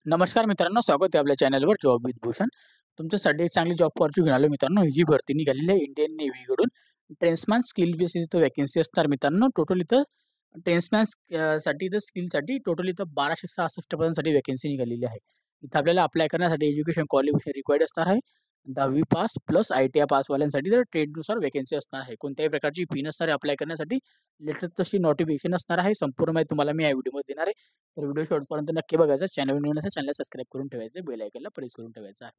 नमस्कार मित्रांनो, स्वागत आहे आपल्या चॅनलवर जॉब विथ भूषण. तुमच्यासाठी एक चांगली जॉब ऑपॉर्च्युनिटी घेऊन आलो मित्रांनो. ही जी भरती निघालेली आहे इंडियन नेव्हीकडून. ट्रेन्समॅन स्किल बेसिस इथं व्हॅकन्सी असणार मित्रांनो. टोटल इथं ट्रेन्समॅन साठी इथं स्किलसाठी टोटल इथं 1266 पदांसाठी व्हॅकन्सी निघालेली आहे. इथं आपल्याला अप्लाय करण्यासाठी एज्युकेशन क्वालिफिकेशन रिक्वायर्ड असणार आहे. 10वी पास प्लस ITI पासवाल्यांसाठी तर ट्रेडनुसार व्हॅकन्सी असणार आहे. कोणत्याही प्रकारची फी नसणार आहे अप्लाय करण्यासाठी. लेटेस्ट तशी नोटिफिकेशन असणार आहे. संपूर्ण माहिती तुम्हाला मी या व्हिडिओमध्ये देणार आहे. तर व्हिडिओ शेवटपर्यंत नक्की बघायचा. चॅनल नवीन असेल चॅनल सबस्क्राईब करून ठेवायचं, बेल आयकॉनला प्रेस करून ठेवायचं आहे.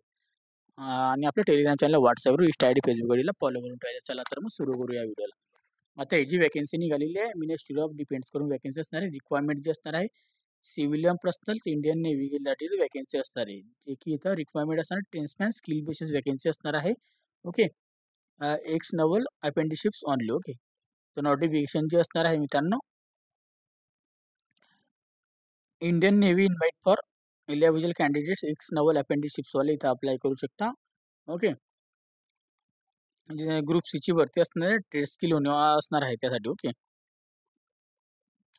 आणि आपल्या टेलिग्राम चॅनल, WhatsAppवर, Insta ID, Facebook आयडीला फॉलो करून ठेवायचं. चला तर मग सुरू करूया व्हिडिओला. आता ही जी व्हॅकन्सी निघालेली आहे मिनिस्ट्री ऑफ डिफेन्स करून व्हॅकन्सी असणार आहे. रिक्वायरमेंट जी असणार आहे सिव्हिलियन पर्सनल इंडियन नेव्हीसाठी व्हॅकन्सी असणार आहे. जे की इथं रिक्वायरमेंट असणार ट्रेन्समॅन स्किल बेसिस व्हॅकन्सी असणार आहे. Okay. Ex naval apprenticeships only. Okay. तर नोटिफिकेशन जे असणार आहे मित्रांनो, Indian Navy invite for eligible candidates ex naval अपेंडिशिप्सवाले इथं अप्लाय करू शकता. ओके. म्हणजे ग्रुप सीची भरती असणार आहे. ट्रेड स्किल असणार आहे त्यासाठी. ओके.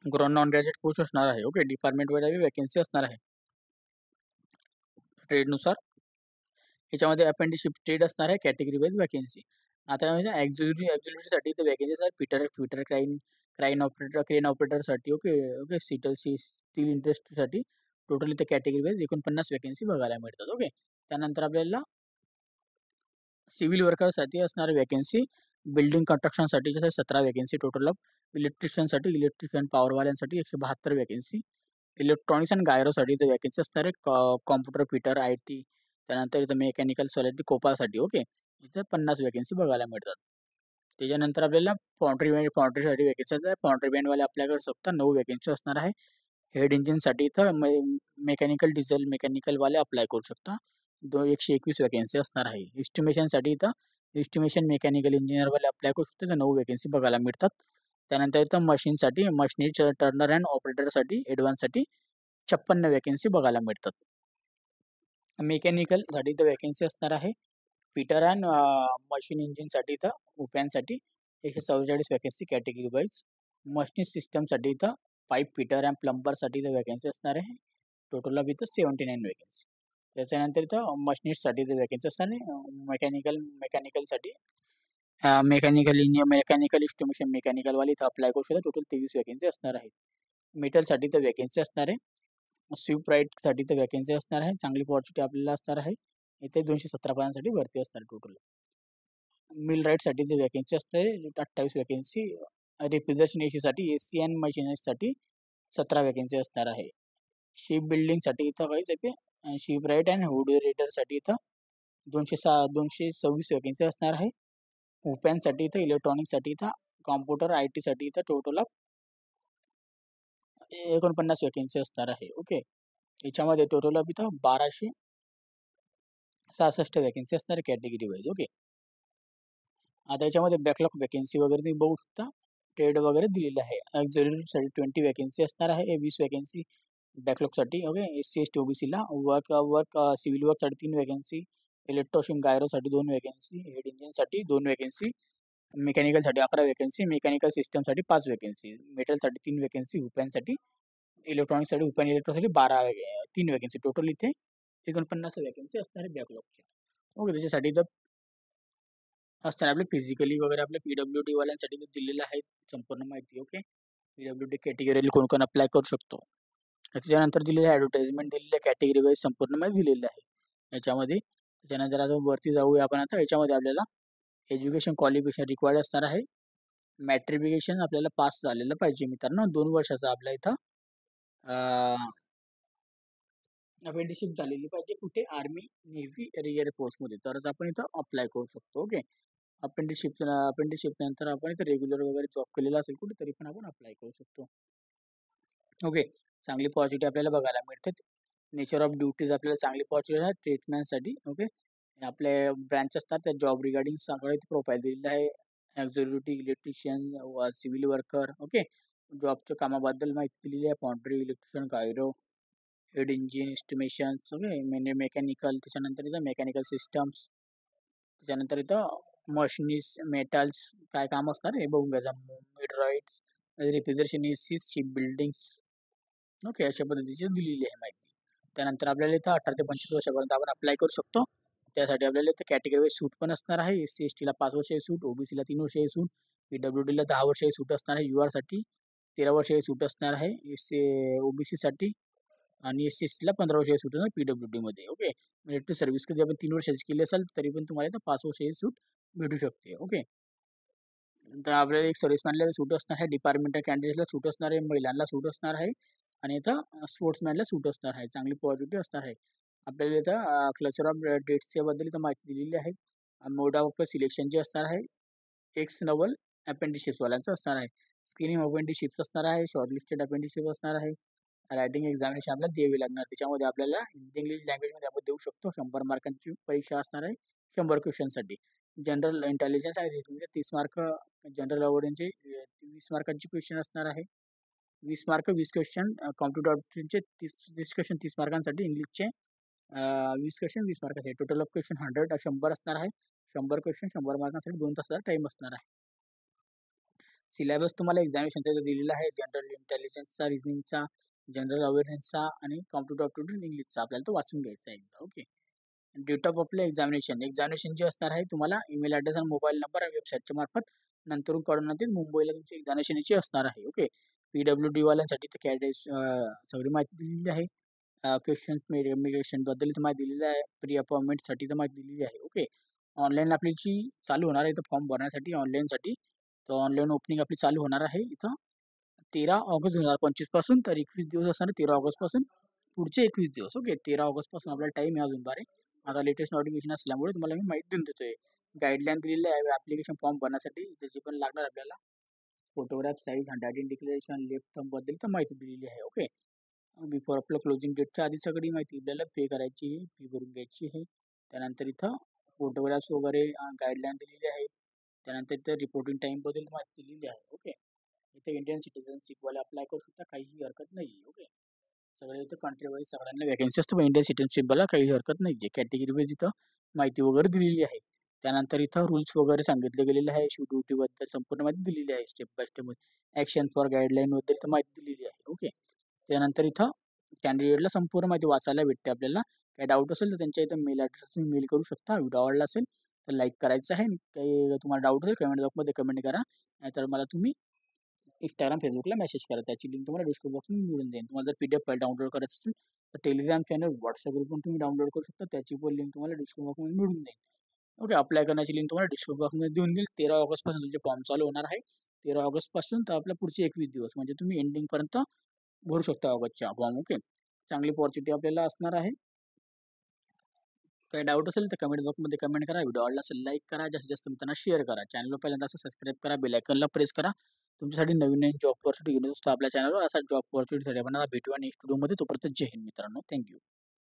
नॉन ग्रॅज्युएट पोस्ट असणार आहे. ओके. डिपार्टमेंट वाईज व्हॅकन्सी असणार आहे ट्रेडनुसार. याच्यामध्ये अपेंडिशिप ट्रेड असणार आहे, कॅटेगरी वाईज व्हॅकन्सी. आता एक्झिक्युटिव्हसाठी इथं व्हॅकन्सी आहेत. Fitter fitter crane operator, crane ऑपरेटरसाठी. ओके. ओके. स्टील इंडस्ट्रीसाठी टोटल इथं कॅटेगरी वाईज 49 व्हॅकन्सी बघायला मिळतात. ओके. त्यानंतर आपल्याला सिव्हिल वर्करसाठी असणारी व्हॅकन्सी, बिल्डिंग कन्स्ट्रक्शनसाठी 17 व्हॅकन्सी टोटल ऑफ. इलेक्ट्रिशियनसाठी, इलेक्ट्रिशियन पॉवरवाल्यांसाठी 172 व्हॅकन्सी. इलेक्ट्रॉनिक्स अँड गायरोसाठी इथं व्हॅकन्सी असणार आहे. Computer fitter, IT. त्यानंतर इथं मेकॅनिकल सॉलिड कोपासाठी. ओके. इथं 50 व्हॅकन्सी बघायला मिळतात. त्याच्यानंतर आपल्याला पॉन्ट्रीसाठी व्हॅकन्सी आहे. पॉन्ट्रीबँडवाले अप्लाय करू शकता. 9 व्हॅकन्सी असणार आहे. हेड इंजिनसाठी इथं मेकॅनिकल डिझेल मेकॅनिकलवाले अप्लाय करू शकता. 121 व्हॅकन्सी असणार आहे. एस्टिमेशनसाठी इथं एस्टिमेशन मेकॅनिकल इंजिनिअरवाले अप्लाय करू शकतो. तर 9 व्हॅकन्सी बघायला मिळतात. त्यानंतर इथं मशीनसाठी मशिनरी टर्नर अँड ऑपरेटरसाठी ॲडव्हान्ससाठी 56 व्हॅकन्सी बघायला मिळतात. मेकॅनिकलसाठी इथं व्हॅकन्सी असणार आहे. फिटर अँड मशीन इंजिनसाठी इथं उप्यांसाठी 144 व्हॅकन्सी कॅटेगरी वाईज. मशिनी सिस्टमसाठी इथं पाईप फिटर अँड प्लंबरसाठी इथं व्हॅकन्सी असणार आहे. टोटल ऑफ इथं 79 व्हॅकन्सी. त्याच्यानंतर इथं मशिनिस्टसाठी इथं व्हॅकन्सी असणार आहे. मेकॅनिकलसाठी मेकॅनिकल इस्टिमेशन मेकॅनिकलवाले इथं अप्लाय करू शकता. टोटल 23 व्हॅकन्सी असणार आहे. मेटलसाठी इथं व्हॅकन्सी असणार आहे. स्विफ्ट राईटसाठी इथं व्हॅकन्सी असणार आहे. चांगली अपॉर्च्युनिटी आपल्याला असणार आहे. इथे 217 पदांसाठी भरती असणार टोटल. मिल राईटसाठी इथे व्हॅकन्सी असते 28 व्हॅकन्सी. रिप्रेझेंटेशन एसीसाठी एसी अँड मशिनरीसाठी 17 व्हॅकन्सी असणार आहे. शिप बिल्डिंगसाठी इथं काहीच येते. शिप राईट अँड हुड रेडरसाठी इथं 226 व्हॅकन्सी असणार आहे. उप्यांसाठी इथं इलेक्ट्रॉनिक्ससाठी इथं कॉम्प्युटर IT साठी इथं टोटल ऑफ 49 व्हॅकन्सी असणार आहे. ओके. याच्यामध्ये टोटल ऑफ इथं 1266 व्हॅकन्सी असणार आहे कॅटेगरी वाईज. ओके. आता याच्यामध्ये बॅकलॉग व्हॅकन्सी वगैरे तुम्ही बघू शकता. ट्रेड वगैरे दिलेलं आहे. एक्झिक्युटिव्हसाठी 20 व्हॅकन्सी असणार आहे. 20 व्हॅकन्सी बॅकलॉगसाठी. ओके. SC ST OBCला. वर्क सिव्हिल वर्कसाठी 3 व्हॅकन्सी. इलेक्ट्रिशियन गायरोसाठी 2 व्हॅकन्सी. हेड इंजिनसाठी 2 व्हॅकन्सी. मेकॅनिकलसाठी 11 व्हॅकन्सी. मेकॅनिकल सिस्टमसाठी 5 व्हॅकन्सी. मेटलसाठी 3 व्हॅकन्सी. उप्यांसाठी इलेक्ट्रॉनिक्ससाठी उपेन इलेक्ट्रॉनिक्ससाठी 3 व्हॅकन्सी. टोटल इथे 49 व्हॅकन्सी असणार आहे बॅकलॉगच्या. ओके. त्याच्यासाठी इथं असणार आपले फिजिकली वगैरे आपल्या PWD वाल्यांसाठी दिलेलं आहे संपूर्ण माहिती. ओके. PWD कॅटेगरीला कोण कोण अप्लाय करू शकतो. त्याच्यानंतर दिलेलं ॲडव्हर्टाइजमेंट दिलेलं कॅटेगरी वाईज संपूर्ण माहिती दिलेलं आहे याच्यामध्ये. त्याच्यानंतर आता वरती जाऊया आपण. आता याच्यामध्ये आपल्याला एज्युकेशन क्वालिफिकेशन रिक्वायर्ड असणार आहे. मॅट्रिफिकेशन आपल्याला पास झालेलं पाहिजे मित्रांनो. 2 वर्षाचा आपल्या इथं अपेंटिसशिप झालेली पाहिजे. कुठे? आर्मी, नेव्ही, एअर फोर्समध्ये. तरच आपण इथं अप्लाय करू शकतो. ओके. अपेंटिसशिप नंतर आपण इथं रेग्युलर वगैरे जॉब केलेला असेल कुठे तरी पण आपण अप्लाय करू शकतो. ओके. चांगली अपॉर्च्युनिटी आपल्याला बघायला मिळते. नेचर ऑफ ड्युटीज आपल्याला चांगली अपॉर्च्युनिटी आहे ट्रीटमेंटसाठी. ओके. आपले ब्रँच असतात त्या जॉब रिगार्डिंग सगळं इथे प्रोफाईल दिलेलं आहे. Executive, electrician, civil worker. Okay. जॉबच्या कामाबद्दल माहिती दिलेली आहे. पॉन्ट्री, electrician, gyro, head engine, estimations. Okay. Mechanical. त्याच्यानंतर इथं मेकॅनिकल सिस्टम्स. त्याच्यानंतर इथं मशिनीस, मेटल्स काय काम असणार हे बघून घ्यायचं. Millwrights, refrigeration, AC, ship buildings. Okay. अशा पद्धतीची दिलेली आहे माहिती. त्यानंतर आपल्याला इथं 18 ते 25 वर्षापर्यंत आपण अप्लाय करू शकतो. त्यासाठी आपल्याला इथं कॅटेगरी वाईज सूट पण असणार आहे. एस-सी-एस-टीला 5 वर्षाची सूट, ओ-बी-सीला 3 वर्षाची सूट, पी-डब्ल्यू-डीला 10 वर्षाची सूट असणार आहे, यू-आरसाठी 13 वर्षाची सूट असणार आहे, ओ-बी-सीसाठी आणि एस-सी-एस-टीला 15 वर्षाची सूट असणार पी-डब्ल्यू-डीमध्ये. ओके. म्हणजे टू सर्व्हिस कधी आपण 3 वर्षाची केली असेल तरी पण तुम्हाला इथं 5 वर्षाची सूट भेटू शकते. ओके. तर आपल्याला एक सर्व्हिसमॅनला सूट असणार आहे, डिपार्टमेंटल कॅन्डिडेटला सूट असणार आहे, महिलांना सूट असणार आहे आणि इथं स्पोर्ट्समॅनला सूट असणार आहे. चांगली पॉझिटिव्ह असणार आहे. आपल्याला इथं क्लचर ऑफ डेट्सच्या बद्दल इथं माहिती दिलेली आहे. मोड ऑफ सिलेक्शन जे असणार आहे, एक्स नवल अपेंडिशिप्सवाल्यांचं असणार आहे. स्क्रीनिंग अपेंडिशिप्स असणार आहे, शॉर्टलिस्टेड अपेंडिशिप असणार आहे. रायटिंग एक्झामिनेशन आपल्याला द्यावी लागणार. त्याच्यामध्ये आपल्याला हिंदी इंग्लिश लँग्वेजमध्ये आपण देऊ शकतो. 100 मार्कांची परीक्षा असणार आहे, 100 क्वेश्चनसाठी. जनरल इंटेलिजन्स आहे, रिजनिंगचे 30 मार्क, जनरल अवेअरनेसचे 20 मार्कांची क्वेश्चन असणार आहे. 20 मार्क 20 क्वेश्चन, कॉम्प्युटर ऑप्शनचे 30 क्वेश्चन 30 मार्कांसाठी, इंग्लिशचे 20 क्वेश्चन 20 मार्कांसाठी. टोटल ऑफ क्वेश्चन 100 असणार आहे. 100 क्वेश्चन 100 मार्कांसाठी 2 तासाचा टाइम असणार आहे. सिलेबस तुम्हाला एक्झामिनेशनचा दिलेला आहे. जनरल इंटेलिजन्सचा, रिजनिंगचा, जनरल अवेअरनेसचा आणि कॉम्प्युटर ऑप्टिट्यूड इंग्लिशचा आपल्याला तो वाचून घ्यायचा आहे. ओके. डेट ऑफ आपलं एक्झामिनेशन जे असणार आहे तुम्हाला ईमेल ॲड्रेस आणि मोबाईल नंबर आणि वेबसाईटच्या मार्फत नंतरून कळवण्यात येईल. मुंबईला तुमची एक्झामिनेशनची असणार आहे. ओके. पी-डब्ल्यू-डी वाल्यांसाठी तर सगळी माहिती दिलेली आहे. क्वेश्चन बद्दल इथं माहिती दिलेली आहे. प्री अपॉइंटमेंटसाठी तर माहिती दिलेली आहे. ओके. ऑनलाईन आपली जी चालू होणार आहे इथं फॉर्म भरण्यासाठी ऑनलाईनसाठी, तर ऑनलाईन ओपनिंग आपली चालू होणार आहे इथं 13 ऑगस्ट 2025 पासून. तर 21 दिवस असणार आहे 13 ऑगस्टपासून पुढचे 21 दिवस. ओके. 13 ऑगस्टपासून आपल्याला टाईम आहे अजून बारे. आता लेटेस्ट नोटिफिकेशन असल्यामुळे तुम्हाला मी माहिती देऊन देतोय. गाईडलाईन दिलेली आहे ॲप्लिकेशन फॉर्म भरण्यासाठी. त्याची पण लागणार आपल्याला photograph size, handwriting declaration, left थंबबद्दल तर माहिती दिलेली आहे. ओके. बिफोर आपलं क्लोजिंग डेटच्या आधी सगळी माहिती आपल्याला पे करायची आहे, फी भरून घ्यायची आहे. त्यानंतर इथं फोटोग्राफ्स वगैरे गाईडलाईन दिलेली आहे. त्यानंतर इथं रिपोर्टिंग टाईमबद्दल माहिती दिलेली आहे. ओके. इथे इंडियन सिटिझनशिपवाले अप्लाय करू शकता, काहीही हरकत नाही. ओके. सगळे इथं कंट्री वाईज सगळ्यांना वॅकन्सी असतं, पण इंडियन सिटिझनशिपला काही हरकत नाही आहे. कॅटेगरी वाईज इथं माहिती वगैरे दिलेली आहे. त्यानंतर इथं रूल्स वगैरे सांगितले गेलेले आहे. ड्युटीबद्दल संपूर्ण माहिती दिलेली आहे step by step. Action for गाईडलाईनबद्दल इथं माहिती दिलेली आहे. ओके. त्यानंतर इथं कॅन्डिडेटला संपूर्ण माहिती वाचायला भेटते आपल्याला. काही डाऊट असेल तर त्यांच्या इथं मेल ॲड्रेस तुम्ही मेल करू शकता. व्हिडिओ आवडला असेल तर लाईक करायचं आहे. काही तुम्हाला डाऊट असेल कमेंट बॉक्समध्ये कमेंट करा. नाहीतर मला तुम्ही Instagram, Facebookला मेसेज करा. त्याची लिंक तुम्हाला डिस्क्रिप्शन बॉक्समध्ये मिळून जाईल. तुम्हाला जर PDF फाईल डाउनलोड करायचं असेल तर टेलिग्राम चॅनल, WhatsApp ग्रुप पण तुम्ही डाउनलोड करू शकता. त्याची पण लिंक तुम्हाला डिस्क्रिप्शन बॉक्समध्ये मिळून जाईल. ओके. अप्लाय करण्याची लिंक तुम्हाला डिस्क्रिप्शन बॉक्समध्ये देऊन देईल. 13 ऑगस्टपासून तुमचे फॉर्म चालू होणार आहे. 13 ऑगस्टपासून तर आपल्या पुढचे 21 दिवस म्हणजे तुम्ही एंडिंगपर्यंत भरू शकता ऑगस्टच्या फॉर्म. ओके. चांगली अपॉर्च्युनिटी आपल्याला असणार आहे. काही डाऊट असेल तर कमेंट बॉक्समध्ये कमेंट करा. व्हिडिओ आवडला असेल लाईक करा. जास्तीत जास्त मित्रांना शेअर करा. चॅनलला पहिल्यांदा असं सबस्क्राईब करा. बेल आयकॉनला प्रेस करा. तुमच्यासाठी नवीन जॉब अपॉर्च्युनिटी घेऊन असतो आपल्या चॅनलवर. असा जॉब अपॉर्च्युनिटीसाठी आपण भेटू आणि नेक्स्ट व्हिडिओमध्ये. तोपर्यंत जय हिंद मित्रांनो. थँक्यू.